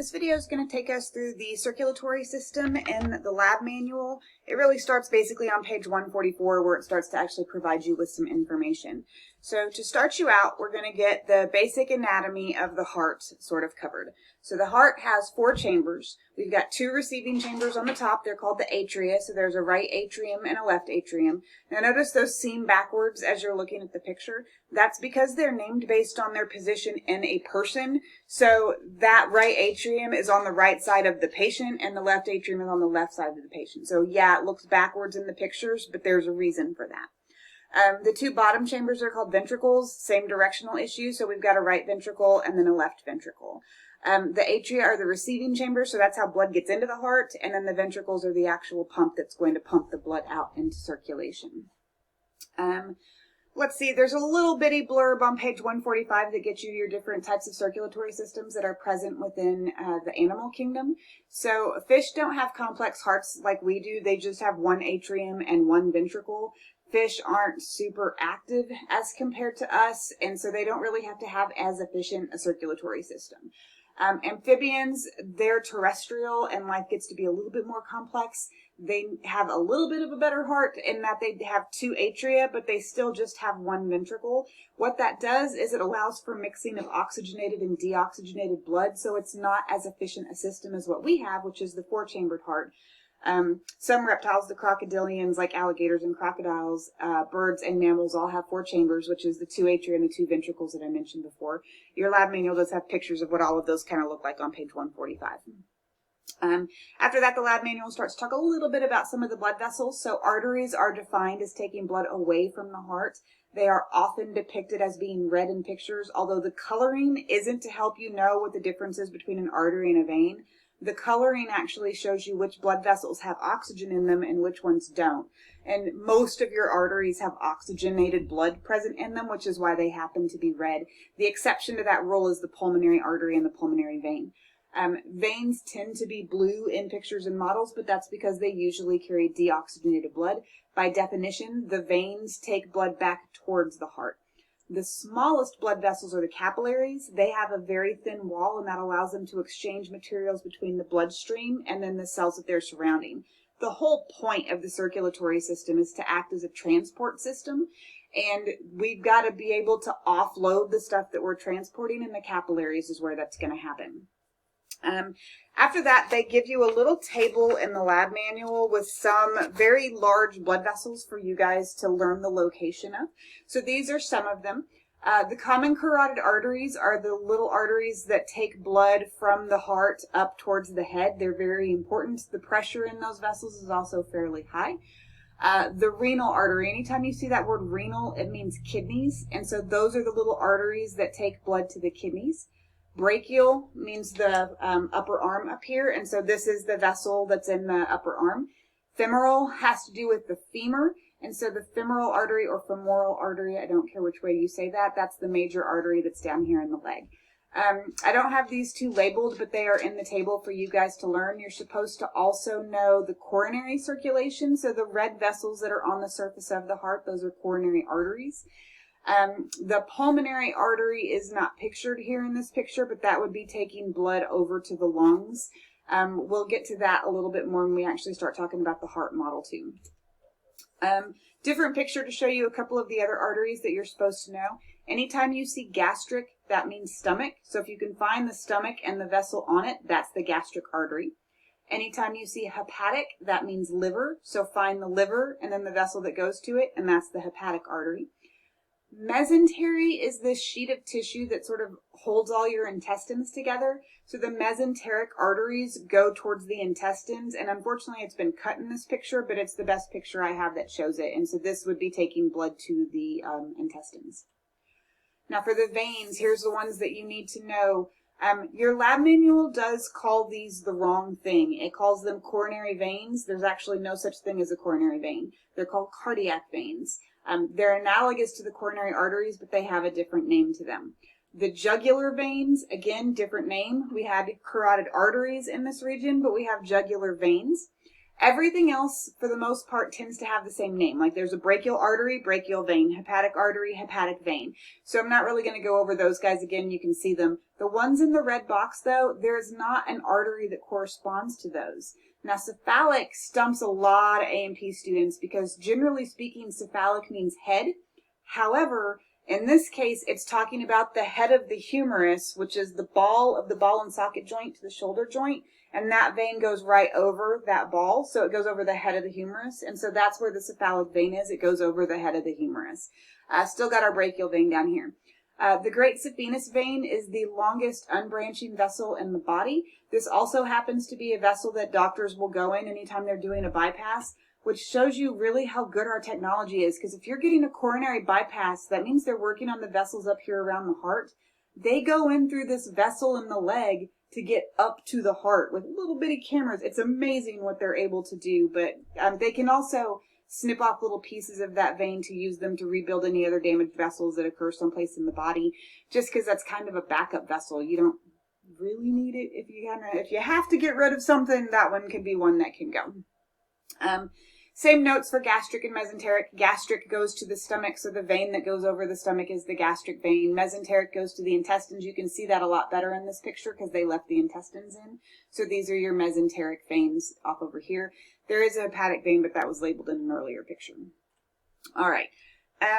This video is going to take us through the circulatory system in the lab manual. It really starts basically on page 144 where it starts to actually provide you with some information. So to start you out, we're going to get the basic anatomy of the heart sort of covered. So the heart has 4 chambers. We've got 2 receiving chambers on the top. They're called the atria. So there's a right atrium and a left atrium. Now notice those seem backwards as you're looking at the picture. That's because they're named based on their position in a person. So that right atrium is on the right side of the patient and the left atrium is on the left side of the patient. So yeah, it looks backwards in the pictures, but there's a reason for that. The 2 bottom chambers are called ventricles, same directional issue. So we've got a right ventricle and then a left ventricle. The atria are the receiving chambers, so that's how blood gets into the heart. And then the ventricles are the actual pump that's going to pump the blood out into circulation. Let's see, there's a little bitty blurb on page 145 that gets you your different types of circulatory systems that are present within the animal kingdom. So fish don't have complex hearts like we do. They just have 1 atrium and 1 ventricle. Fish aren't super active as compared to us, and so they don't really have to have as efficient a circulatory system. Amphibians, they're terrestrial and life gets to be a little bit more complex. They have a little bit of a better heart in that they have 2 atria, but they still just have 1 ventricle. What that does is it allows for mixing of oxygenated and deoxygenated blood, so it's not as efficient a system as what we have, which is the 4-chambered heart. Some reptiles, the crocodilians, like alligators and crocodiles, birds and mammals all have 4 chambers, which is the 2 atria and the 2 ventricles that I mentioned before. Your lab manual does have pictures of what all of those kind of look like on page 145. After that, the lab manual starts to talk a little bit about some of the blood vessels. So arteries are defined as taking blood away from the heart. They are often depicted as being red in pictures, although the coloring isn't to help you know what the difference is between an artery and a vein. The coloring actually shows you which blood vessels have oxygen in them and which ones don't. And most of your arteries have oxygenated blood present in them, which is why they happen to be red. The exception to that rule is the pulmonary artery and the pulmonary vein. Veins tend to be blue in pictures and models, but that's because they usually carry deoxygenated blood. By definition, the veins take blood back towards the heart. The smallest blood vessels are the capillaries. They have a very thin wall, and that allows them to exchange materials between the bloodstream and then the cells that they're surrounding. The whole point of the circulatory system is to act as a transport system, and we've got to be able to offload the stuff that we're transporting, and the capillaries is where that's going to happen. After that, they give you a little table in the lab manual with some very large blood vessels for you guys to learn the location of. So these are some of them. The common carotid arteries are the little arteries that take blood from the heart up towards the head. They're very important. The pressure in those vessels is also fairly high. The renal artery, anytime you see that word renal, it means kidneys. And so those are the little arteries that take blood to the kidneys. Brachial means the upper arm up here, and so this is the vessel that's in the upper arm. Femoral has to do with the femur, and so the femoral artery or femoral artery, I don't care which way you say that, that's the major artery that's down here in the leg. I don't have these 2 labeled, but they are in the table for you guys to learn. You're supposed to also know the coronary circulation, so the red vessels that are on the surface of the heart, those are coronary arteries. The pulmonary artery is not pictured here in this picture, but that would be taking blood over to the lungs. We'll get to that a little bit more when we actually start talking about the heart model too. Different picture to show you a couple of the other arteries that you're supposed to know. Anytime you see gastric, that means stomach. So if you can find the stomach and the vessel on it, that's the gastric artery. Anytime you see hepatic, that means liver. So find the liver and then the vessel that goes to it, and that's the hepatic artery. Mesentery is this sheet of tissue that sort of holds all your intestines together. So the mesenteric arteries go towards the intestines, and unfortunately it's been cut in this picture, but it's the best picture I have that shows it. And so this would be taking blood to the intestines. Now for the veins, here's the ones that you need to know. Your lab manual does call these the wrong thing. It calls them coronary veins. There's actually no such thing as a coronary vein. They're called cardiac veins. They're analogous to the coronary arteries, but they have a different name to them. The jugular veins, again, different name. We had carotid arteries in this region, but we have jugular veins. Everything else, for the most part, tends to have the same name. Like there's a brachial artery, brachial vein, hepatic artery, hepatic vein. So I'm not really going to go over those guys again. You can see them. The ones in the red box, though, there is not an artery that corresponds to those. Now, cephalic stumps a lot of A&P students because, generally speaking, cephalic means head. However, in this case, it's talking about the head of the humerus, which is the ball of the ball and socket joint to the shoulder joint. And that vein goes right over that ball, so it goes over the head of the humerus. And so that's where the cephalic vein is. It goes over the head of the humerus. Still got our brachial vein down here. The great saphenous vein is the longest unbranching vessel in the body. This also happens to be a vessel that doctors will go in anytime they're doing a bypass, which shows you really how good our technology is. Because if you're getting a coronary bypass, that means they're working on the vessels up here around the heart. They go in through this vessel in the leg to get up to the heart with little bitty cameras. It's amazing what they're able to do, but they can also snip off little pieces of that vein to use them to rebuild any other damaged vessels that occur someplace in the body, just because that's kind of a backup vessel. You don't really need it. If you have to get rid of something, that one can be one that can go. Same notes for gastric and mesenteric. Gastric goes to the stomach, so the vein that goes over the stomach is the gastric vein. Mesenteric goes to the intestines. You can see that a lot better in this picture because they left the intestines in. So these are your mesenteric veins off over here. There is a hepatic vein, but that was labeled in an earlier picture. All right.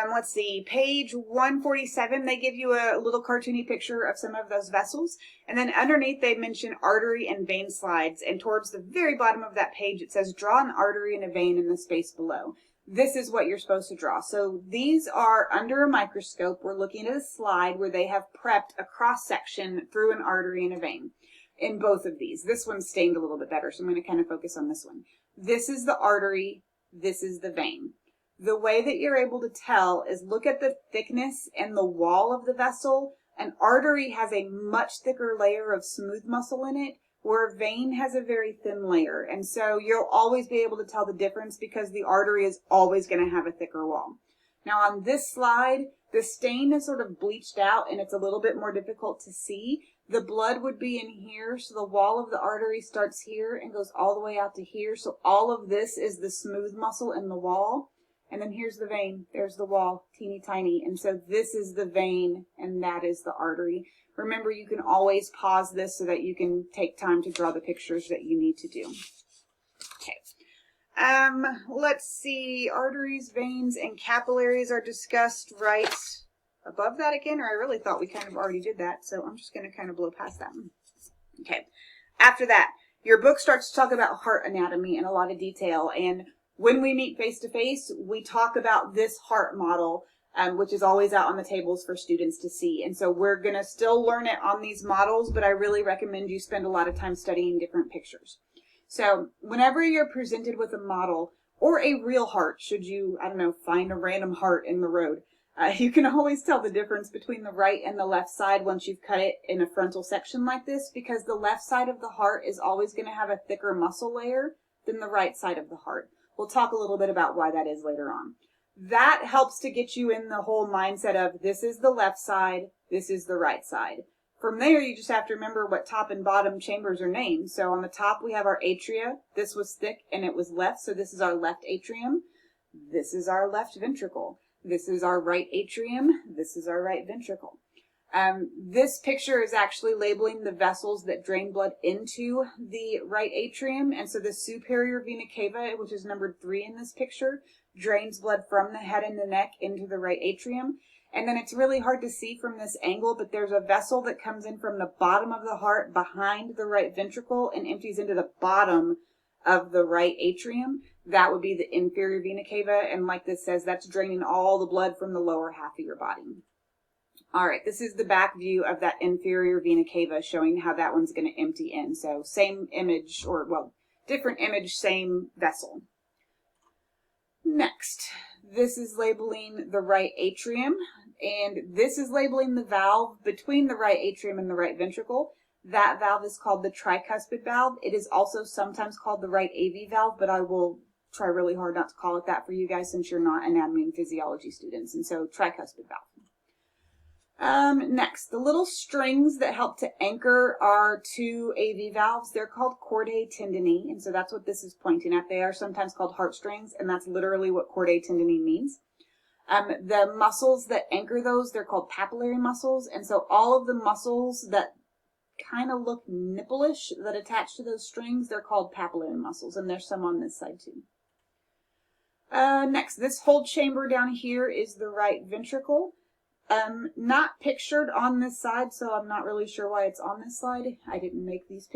Let's see, page 147, they give you a little cartoony picture of some of those vessels. And then underneath, they mention artery and vein slides. And towards the very bottom of that page, it says, draw an artery and a vein in the space below. This is what you're supposed to draw. So these are under a microscope. We're looking at a slide where they have prepped a cross-section through an artery and a vein in both of these. This one's stained a little bit better, so I'm going to kind of focus on this one. This is the artery. This is the vein. The way that you're able to tell is look at the thickness and the wall of the vessel. An artery has a much thicker layer of smooth muscle in it, where a vein has a very thin layer. And so you'll always be able to tell the difference because the artery is always going to have a thicker wall. Now on this slide, the stain is sort of bleached out and it's a little bit more difficult to see. The blood would be in here, so the wall of the artery starts here and goes all the way out to here. So all of this is the smooth muscle in the wall. And then here's the vein. There's the wall, teeny tiny. And so this is the vein, and that is the artery. Remember, you can always pause this so that you can take time to draw the pictures that you need to do. Okay. Let's see. Arteries, veins, and capillaries are discussed right above that again, or I really thought we kind of already did that, so I'm just going to kind of blow past that one. Okay. After that, your book starts to talk about heart anatomy in a lot of detail, and when we meet face-to-face, we talk about this heart model, which is always out on the tables for students to see. And so we're going to still learn it on these models, but I really recommend you spend a lot of time studying different pictures. So whenever you're presented with a model or a real heart, should you, I don't know, find a random heart in the road, you can always tell the difference between the right and the left side once you've cut it in a frontal section like this, because the left side of the heart is always going to have a thicker muscle layer than the right side of the heart. We'll talk a little bit about why that is later on. That helps to get you in the whole mindset of this is the left side, this is the right side. From there, you just have to remember what top and bottom chambers are named. So on the top, we have our atria. This was thick and it was left, so this is our left atrium. This is our left ventricle. This is our right atrium. This is our right ventricle. This picture is actually labeling the vessels that drain blood into the right atrium. And so the superior vena cava, which is numbered 3 in this picture, drains blood from the head and the neck into the right atrium. And then it's really hard to see from this angle, but there's a vessel that comes in from the bottom of the heart behind the right ventricle and empties into the bottom of the right atrium. That would be the inferior vena cava. And like this says, that's draining all the blood from the lower half of your body. All right, this is the back view of that inferior vena cava showing how that one's going to empty in. So same image, or well, different image, same vessel. Next, this is labeling the right atrium, and this is labeling the valve between the right atrium and the right ventricle. That valve is called the tricuspid valve. It is also sometimes called the right AV valve, but I will try really hard not to call it that for you guys since you're not anatomy and physiology students. And so tricuspid valve. Next, the little strings that help to anchor our two AV valves, they're called chordae tendineae, and so that's what this is pointing at. They are sometimes called heartstrings, and that's literally what chordae tendineae means. The muscles that anchor those, they're called papillary muscles, and so all of the muscles that kind of look nipple-ish that attach to those strings, they're called papillary muscles, and there's some on this side too. Next, this whole chamber down here is the right ventricle. Not pictured on this side, so I'm not really sure why it's on this slide. I didn't make these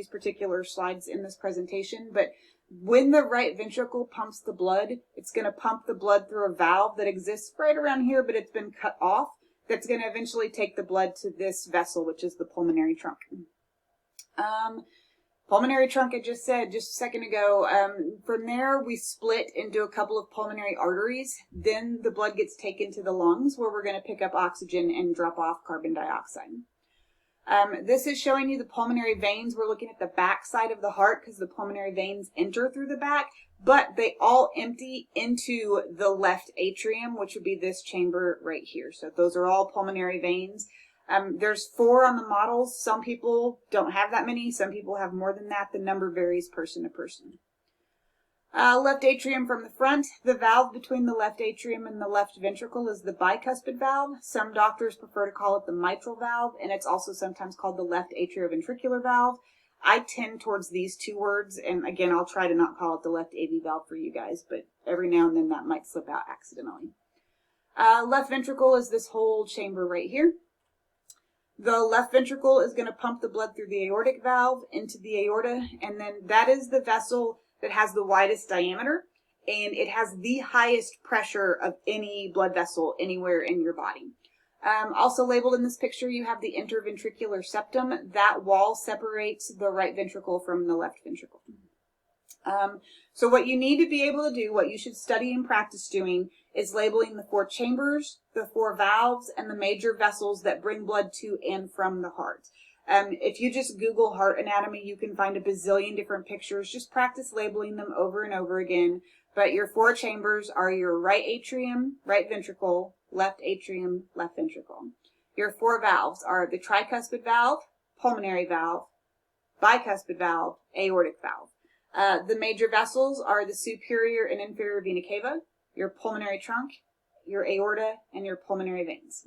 particular slides in this presentation, but when the right ventricle pumps the blood, it's going to pump the blood through a valve that exists right around here, but it's been cut off. That's going to eventually take the blood to this vessel, which is the pulmonary trunk. Pulmonary trunk, I just said just a second ago. From there, we split into a couple of pulmonary arteries. Then the blood gets taken to the lungs, where we're going to pick up oxygen and drop off carbon dioxide. This is showing you the pulmonary veins. We're looking at the back side of the heart because the pulmonary veins enter through the back, but they all empty into the left atrium, which would be this chamber right here. So those are all pulmonary veins. There's 4 on the models. Some people don't have that many. Some people have more than that. The number varies person to person. Left atrium from the front. The valve between the left atrium and the left ventricle is the bicuspid valve. Some doctors prefer to call it the mitral valve, and it's also sometimes called the left atrioventricular valve. I tend towards these 2 words, and again, I'll try to not call it the left AV valve for you guys, but every now and then that might slip out accidentally. Left ventricle is this whole chamber right here. The left ventricle is going to pump the blood through the aortic valve into the aorta, and then that is the vessel that has the widest diameter, and it has the highest pressure of any blood vessel anywhere in your body. Also labeled in this picture, you have the interventricular septum. That wall separates the right ventricle from the left ventricle. So what you need to be able to do, what you should study and practice doing, is labeling the 4 chambers, the 4 valves, and the major vessels that bring blood to and from the heart. If you just Google heart anatomy, you can find a bazillion different pictures. Just practice labeling them over and over again. But your 4 chambers are your right atrium, right ventricle, left atrium, left ventricle. Your 4 valves are the tricuspid valve, pulmonary valve, bicuspid valve, aortic valve. The major vessels are the superior and inferior vena cava, your pulmonary trunk, your aorta, and your pulmonary veins.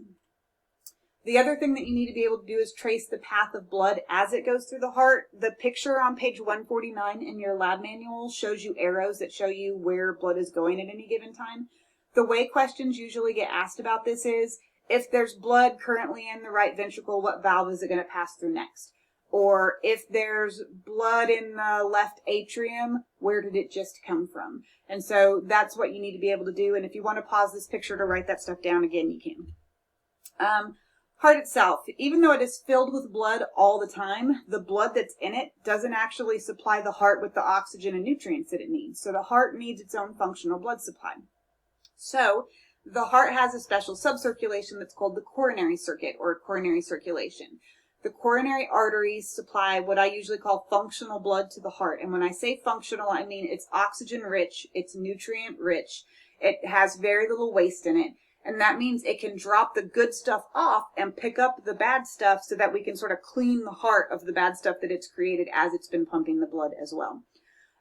The other thing that you need to be able to do is trace the path of blood as it goes through the heart. The picture on page 149 in your lab manual shows you arrows that show you where blood is going at any given time. The way questions usually get asked about this is, if there's blood currently in the right ventricle, what valve is it going to pass through next? Or if there's blood in the left atrium, where did it just come from? And so that's what you need to be able to do. And if you want to pause this picture to write that stuff down again, you can. Heart itself, even though it is filled with blood all the time, the blood that's in it doesn't actually supply the heart with the oxygen and nutrients that it needs. So the heart needs its own functional blood supply. So the heart has a special subcirculation that's called the coronary circuit, or coronary circulation. The coronary arteries supply what I usually call functional blood to the heart. And when I say functional, I mean it's oxygen rich, it's nutrient rich, it has very little waste in it. And that means it can drop the good stuff off and pick up the bad stuff so that we can sort of clean the heart of the bad stuff that it's created as it's been pumping the blood as well.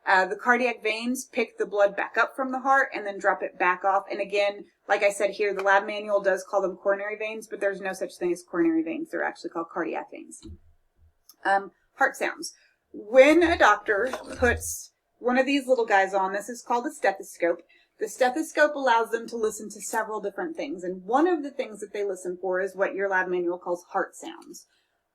The cardiac veins pick the blood back up from the heart and then drop it back off. And again, like I said here, the lab manual does call them coronary veins, but there's no such thing as coronary veins. They're actually called cardiac veins. Heart sounds. When a doctor puts one of these little guys on, this is called a stethoscope. The stethoscope allows them to listen to several different things, and one of the things that they listen for is what your lab manual calls heart sounds.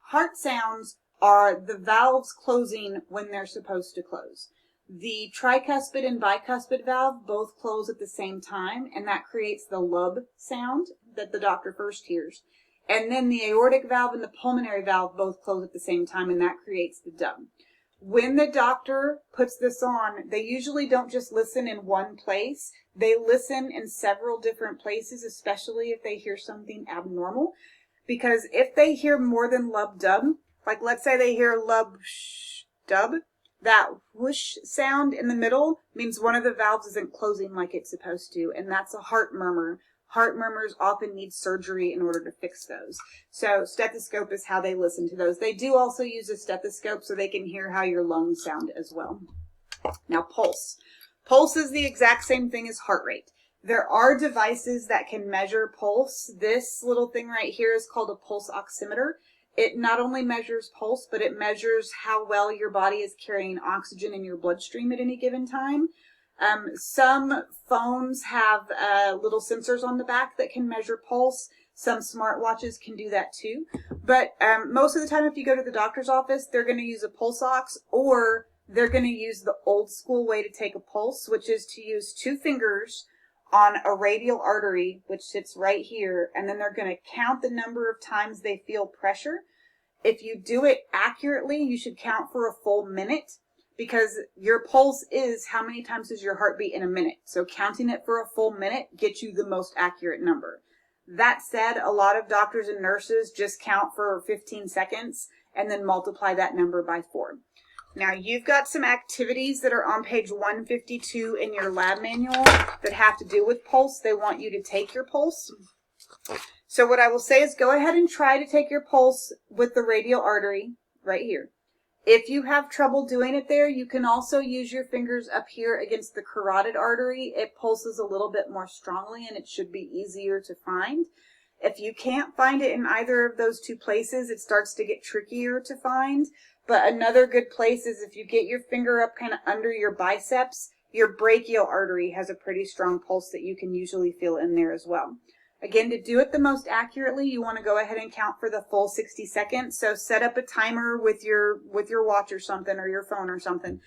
Heart sounds are the valves closing when they're supposed to close. The tricuspid and bicuspid valve both close at the same time, and that creates the lub sound that the doctor first hears. And then the aortic valve and the pulmonary valve both close at the same time, and that creates the dub. When the doctor puts this on, they usually don't just listen in one place. They listen in several different places, especially if they hear something abnormal. Because if they hear more than lub dub, like let's say they hear lub sh dub, that whoosh sound in the middle means one of the valves isn't closing like it's supposed to, and that's a heart murmur. Heart murmurs often need surgery in order to fix those. So stethoscope is how they listen to those. They do also use a stethoscope so they can hear how your lungs sound as well. Now, pulse. Pulse is the exact same thing as heart rate. There are devices that can measure pulse. This little thing right here is called a pulse oximeter. It not only measures pulse, but it measures how well your body is carrying oxygen in your bloodstream at any given time. Some phones have little sensors on the back that can measure pulse. Some smartwatches can do that too. But most of the time, if you go to the doctor's office, they're going to use a pulse ox, or they're going to use the old school way to take a pulse, which is to use 2 fingers on a radial artery, which sits right here, and then they're going to count the number of times they feel pressure. If you do it accurately, you should count for a full minute, because your pulse is how many times does your heart beat in a minute. So counting it for a full minute gets you the most accurate number. That said, a lot of doctors and nurses just count for 15 seconds and then multiply that number by 4. Now, you've got some activities that are on page 152 in your lab manual that have to do with pulse. They want you to take your pulse. So what I will say is go ahead and try to take your pulse with the radial artery right here. If you have trouble doing it there, you can also use your fingers up here against the carotid artery. It pulses a little bit more strongly and it should be easier to find. If you can't find it in either of those 2 places, it starts to get trickier to find. But another good place is if you get your finger up kind of under your biceps, your brachial artery has a pretty strong pulse that you can usually feel in there as well. Again, to do it the most accurately, you want to go ahead and count for the full 60 seconds. So set up a timer with your watch or something, or your phone or something,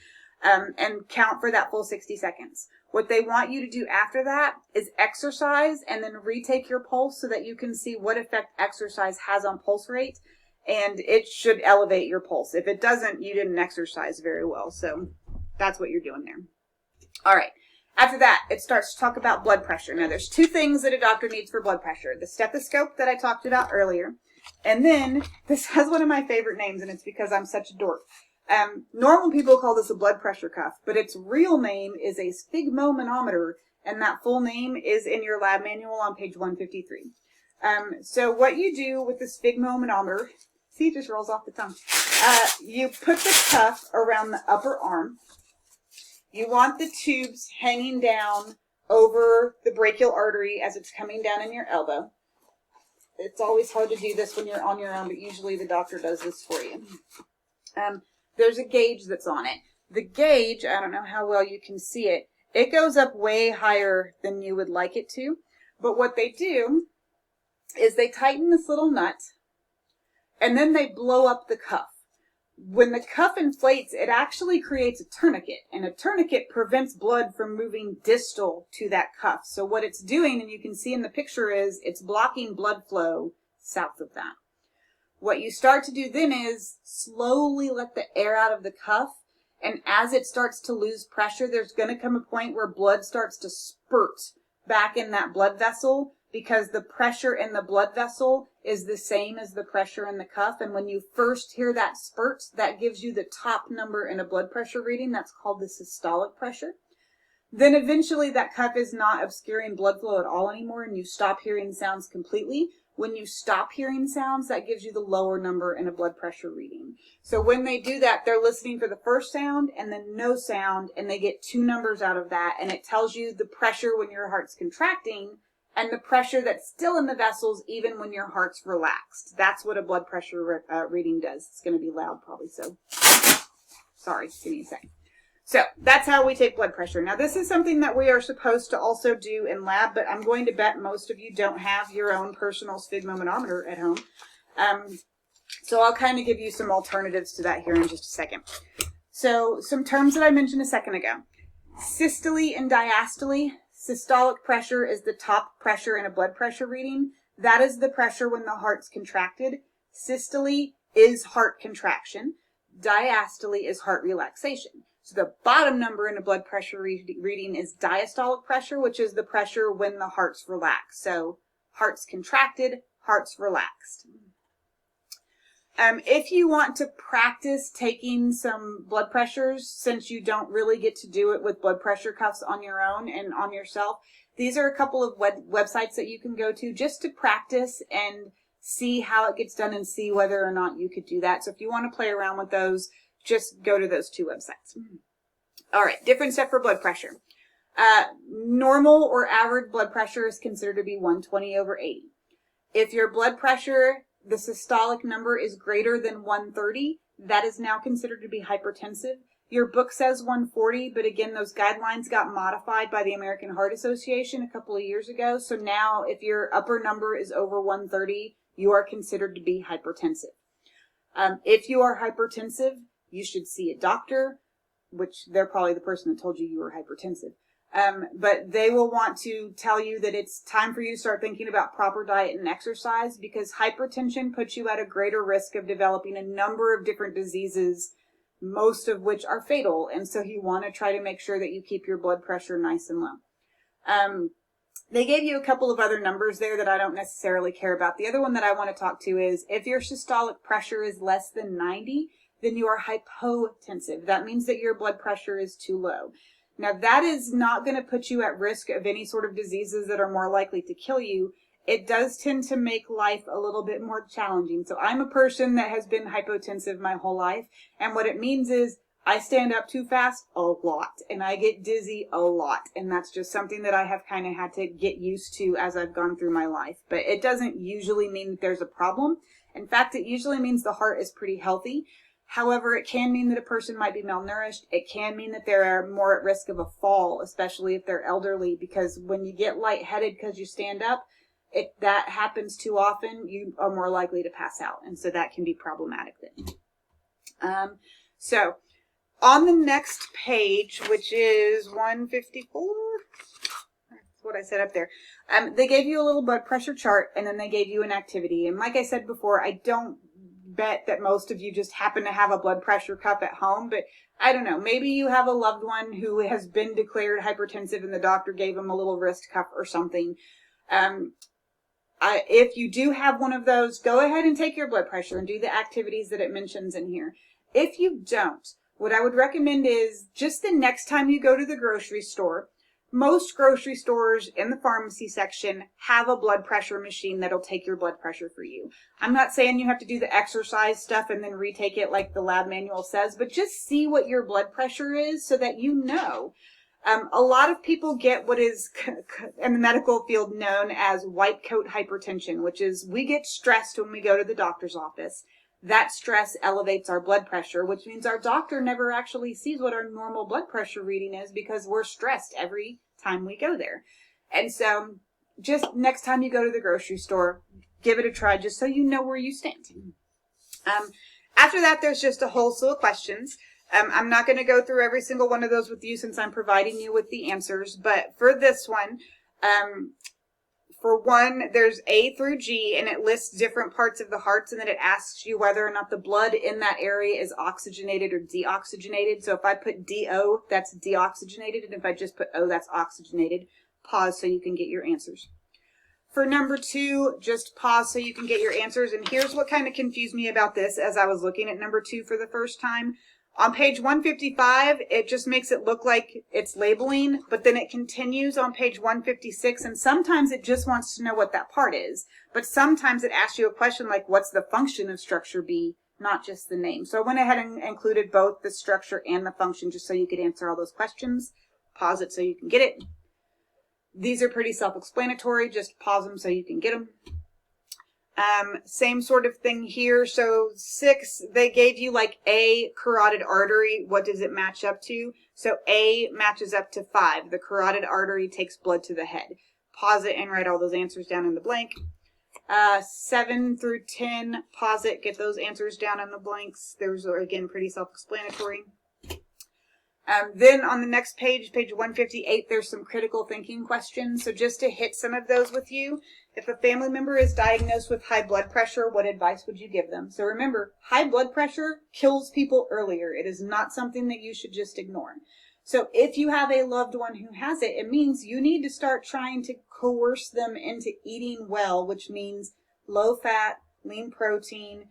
and count for that full 60 seconds. What they want you to do after that is exercise and then retake your pulse so that you can see what effect exercise has on pulse rate, and it should elevate your pulse. If it doesn't, you didn't exercise very well. So that's what you're doing there. All right. After that, it starts to talk about blood pressure. Now, there's 2 things that a doctor needs for blood pressure. The stethoscope that I talked about earlier. And then, this has one of my favorite names, and it's because I'm such a dork. Normal people call this a blood pressure cuff, but its real name is a sphygmomanometer, and that full name is in your lab manual on page 153. So what you do with the sphygmomanometer, see, it just rolls off the tongue. You put the cuff around the upper arm. You want the tubes hanging down over the brachial artery as it's coming down in your elbow. It's always hard to do this when you're on your own, but usually the doctor does this for you. There's a gauge that's on it. The gauge, I don't know how well you can see it, it goes up way higher than you would like it to. But what they do is they tighten this little nut, and then they blow up the cuff. When the cuff inflates, it actually creates a tourniquet, and a tourniquet prevents blood from moving distal to that cuff. So what it's doing, and you can see in the picture, is it's blocking blood flow south of that. What you start to do then is slowly let the air out of the cuff, and as it starts to lose pressure, there's going to come a point where blood starts to spurt back in that blood vessel, because the pressure in the blood vessel is the same as the pressure in the cuff. And when you first hear that spurt, that gives you the top number in a blood pressure reading. That's called the systolic pressure. Then eventually that cuff is not obscuring blood flow at all anymore, and you stop hearing sounds completely. When you stop hearing sounds, that gives you the lower number in a blood pressure reading. So when they do that, they're listening for the first sound and then no sound, and they get 2 numbers out of that, and it tells you the pressure when your heart's contracting and the pressure that's still in the vessels even when your heart's relaxed. That's what a blood pressure reading does. It's going to be loud probably, so sorry, give me a second. So that's how we take blood pressure. Now, this is something that we are supposed to also do in lab, but I'm going to bet most of you don't have your own personal sphygmomanometer at home. So I'll kind of give you some alternatives to that here in just a second. So some terms that I mentioned a second ago. Systole and diastole. Systolic pressure is the top pressure in a blood pressure reading. That is the pressure when the heart's contracted. Systole is heart contraction. Diastole is heart relaxation. So the bottom number in a blood pressure reading is diastolic pressure, which is the pressure when the heart's relaxed. So heart's contracted, heart's relaxed. If you want to practice taking some blood pressures, since you don't really get to do it with blood pressure cuffs on your own and on yourself, These are a couple of websites that you can go to just to practice and see how it gets done and see whether or not you could do that. So if you want to play around with those, just go to those 2 websites. All right, different stuff for blood pressure. Normal or average blood pressure is considered to be 120/80. If your blood pressure, the systolic number, is greater than 130, that is now considered to be hypertensive. Your book says 140, but again, those guidelines got modified by the American Heart Association a couple of years ago. So now if your upper number is over 130, you are considered to be hypertensive. If you are hypertensive, you should see a doctor, which they're probably the person that told you were hypertensive. But they will want to tell you that it's time for you to start thinking about proper diet and exercise, because hypertension puts you at a greater risk of developing a number of different diseases, most of which are fatal. And so you want to try to make sure that you keep your blood pressure nice and low. They gave you a couple of other numbers there that I don't necessarily care about. The other one that I want to talk to is if your systolic pressure is less than 90, then you are hypotensive. That means that your blood pressure is too low. Now, that is not going to put you at risk of any sort of diseases that are more likely to kill you. It does tend to make life a little bit more challenging. So I'm a person that has been hypotensive my whole life. And what it means is I stand up too fast a lot and I get dizzy a lot. And that's just something that I have kind of had to get used to as I've gone through my life. But it doesn't usually mean that there's a problem. In fact, it usually means the heart is pretty healthy. However, it can mean that a person might be malnourished. It can mean that they're more at risk of a fall, especially if they're elderly, because when you get lightheaded because you stand up, if that happens too often, you are more likely to pass out. And so that can be problematic then. So on the next page, which is 154, that's what I said up there, they gave you a little blood pressure chart, and then they gave you an activity. And like I said before, I don't bet that most of you just happen to have a blood pressure cuff at home, but I don't know, maybe you have a loved one who has been declared hypertensive and the doctor gave them a little wrist cuff or something. If you do have one of those, go ahead and take your blood pressure and do the activities that it mentions in here. If you don't, what I would recommend is just the next time you go to the grocery store, most grocery stores in the pharmacy section have a blood pressure machine that'll take your blood pressure for you. I'm not saying you have to do the exercise stuff and then retake it like the lab manual says, but just see what your blood pressure is so that you know. A lot of people get what is in the medical field known as white coat hypertension, which is we get stressed when we go to the doctor's office. That stress elevates our blood pressure, which means our doctor never actually sees what our normal blood pressure reading is because we're stressed every time we go there. And so just next time you go to the grocery store, give it a try just so you know where you stand. After that, there's just a whole slew of questions. I'm not going to go through every single one of those with you since I'm providing you with the answers, but for this one, for one, there's A through G, and it lists different parts of the hearts, and then it asks you whether or not the blood in that area is oxygenated or deoxygenated. So if I put DO, that's deoxygenated, and if I just put O, that's oxygenated. Pause so you can get your answers. For number 2, just pause so you can get your answers, and here's what kind of confused me about this as I was looking at number 2 for the first time. On page 155, it just makes it look like it's labeling, but then it continues on page 156, and sometimes it just wants to know what that part is. But sometimes it asks you a question like, what's the function of structure B, not just the name. So I went ahead and included both the structure and the function just so you could answer all those questions. Pause it so you can get it. These are pretty self-explanatory. Just pause them so you can get them. Same sort of thing here. So 6, they gave you like a carotid artery. What does it match up to? So A matches up to 5. The carotid artery takes blood to the head. Pause it and write all those answers down in the blank. 7 through 10, pause it, get those answers down in the blanks. Those are, again, pretty self-explanatory. Then on the next page, page 158, there's some critical thinking questions. So just to hit some of those with you, if a family member is diagnosed with high blood pressure, what advice would you give them? So remember, high blood pressure kills people earlier. It is not something that you should just ignore. So if you have a loved one who has it, it means you need to start trying to coerce them into eating well, which means low fat, lean protein,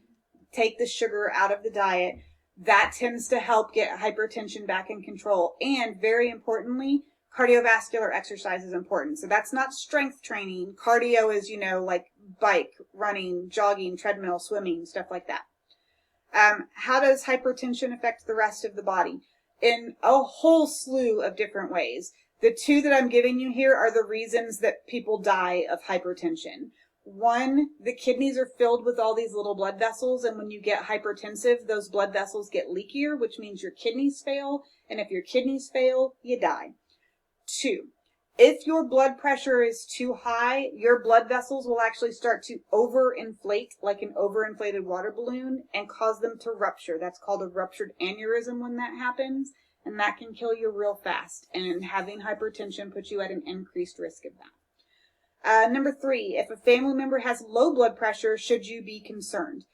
take the sugar out of the diet. That tends to help get hypertension back in control. And very importantly, cardiovascular exercise is important. So that's not strength training. Cardio is, like bike, running, jogging, treadmill, swimming, stuff like that. How does hypertension affect the rest of the body? In a whole slew of different ways. The two that I'm giving you here are the reasons that people die of hypertension. One, the kidneys are filled with all these little blood vessels, and when you get hypertensive, those blood vessels get leakier, which means your kidneys fail, and if your kidneys fail, you die. Two, if your blood pressure is too high, your blood vessels will actually start to overinflate like an overinflated water balloon and cause them to rupture. That's called a ruptured aneurysm when that happens, and that can kill you real fast. And having hypertension puts you at an increased risk of that. Number three, if a family member has low blood pressure, should you be concerned?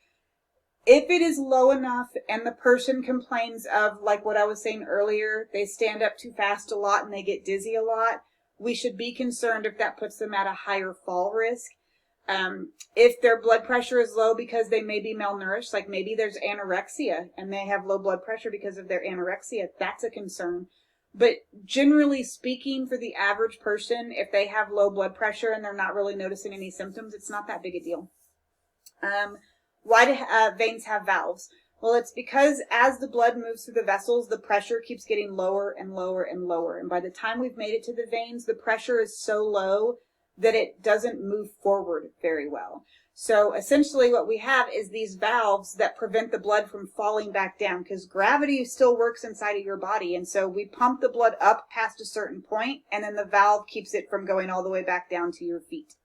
If it is low enough and the person complains of, like what I was saying earlier, they stand up too fast a lot and they get dizzy a lot, we should be concerned if that puts them at a higher fall risk. If their blood pressure is low because they may be malnourished, like maybe there's anorexia and they have low blood pressure because of their anorexia, that's a concern. But generally speaking, for the average person, if they have low blood pressure and they're not really noticing any symptoms, it's not that big a deal. Why do veins have valves? Well, it's because as the blood moves through the vessels, the pressure keeps getting lower and lower and lower. And by the time we've made it to the veins, the pressure is so low that it doesn't move forward very well. So essentially what we have is these valves that prevent the blood from falling back down, because gravity still works inside of your body. And so we pump the blood up past a certain point, and then the valve keeps it from going all the way back down to your feet.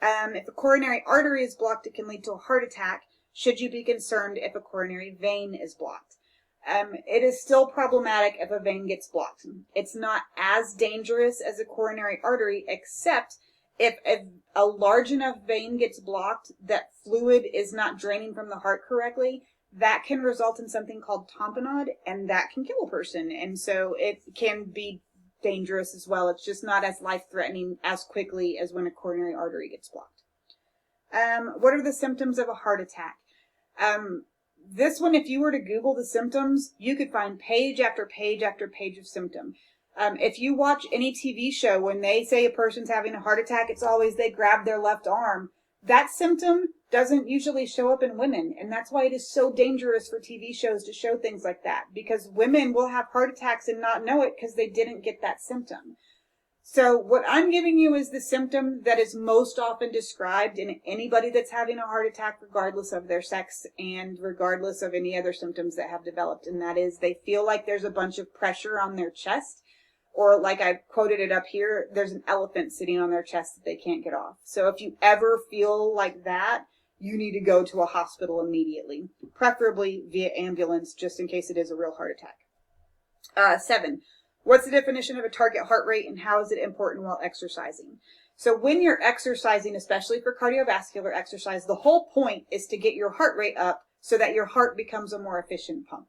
If a coronary artery is blocked, it can lead to a heart attack. Should you be concerned if a coronary vein is blocked? It is still problematic if a vein gets blocked. It's not as dangerous as a coronary artery, except if a large enough vein gets blocked that fluid is not draining from the heart correctly, that can result in something called tamponade, and that can kill a person. And so it can be dangerous as well. It's just not as life-threatening as quickly as when a coronary artery gets blocked. What are the symptoms of a heart attack? This one, if you were to Google the symptoms, you could find page after page after page of symptom. If you watch any TV show, when they say a person's having a heart attack, it's always they grab their left arm. That symptom doesn't usually show up in women, and that's why it is so dangerous for TV shows to show things like that, because women will have heart attacks and not know it because they didn't get that symptom. So what I'm giving you is the symptom that is most often described in anybody that's having a heart attack, regardless of their sex and regardless of any other symptoms that have developed, and that is they feel like there's a bunch of pressure on their chest, or like I quoted it up here, there's an elephant sitting on their chest that they can't get off. So if you ever feel like that, you need to go to a hospital immediately, preferably via ambulance, just in case it is a real heart attack. 7. What's the definition of a target heart rate, and how is it important while exercising? So when you're exercising, especially for cardiovascular exercise, the whole point is to get your heart rate up so that your heart becomes a more efficient pump.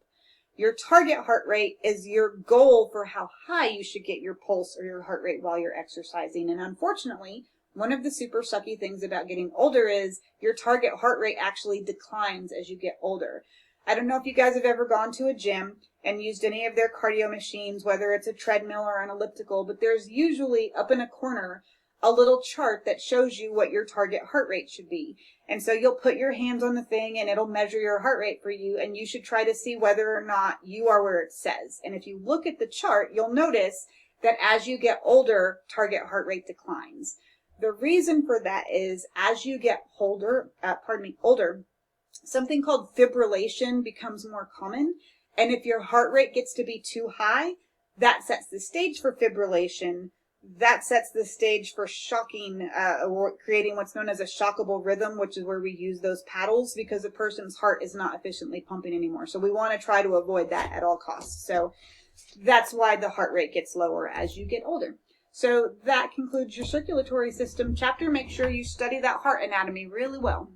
Your target heart rate is your goal for how high you should get your pulse or your heart rate while you're exercising. And unfortunately, one of the super sucky things about getting older is your target heart rate actually declines as you get older. I don't know if you guys have ever gone to a gym and used any of their cardio machines, whether it's a treadmill or an elliptical, but there's usually up in a corner a little chart that shows you what your target heart rate should be. And so you'll put your hands on the thing and it'll measure your heart rate for you, and you should try to see whether or not you are where it says. And if you look at the chart, you'll notice that as you get older, target heart rate declines. The reason for that is as you get older, something called fibrillation becomes more common. And if your heart rate gets to be too high, that sets the stage for fibrillation. That sets the stage for shocking, or creating what's known as a shockable rhythm, which is where we use those paddles because a person's heart is not efficiently pumping anymore. So we want to try to avoid that at all costs. So that's why the heart rate gets lower as you get older. So that concludes your circulatory system chapter. Make sure you study that heart anatomy really well.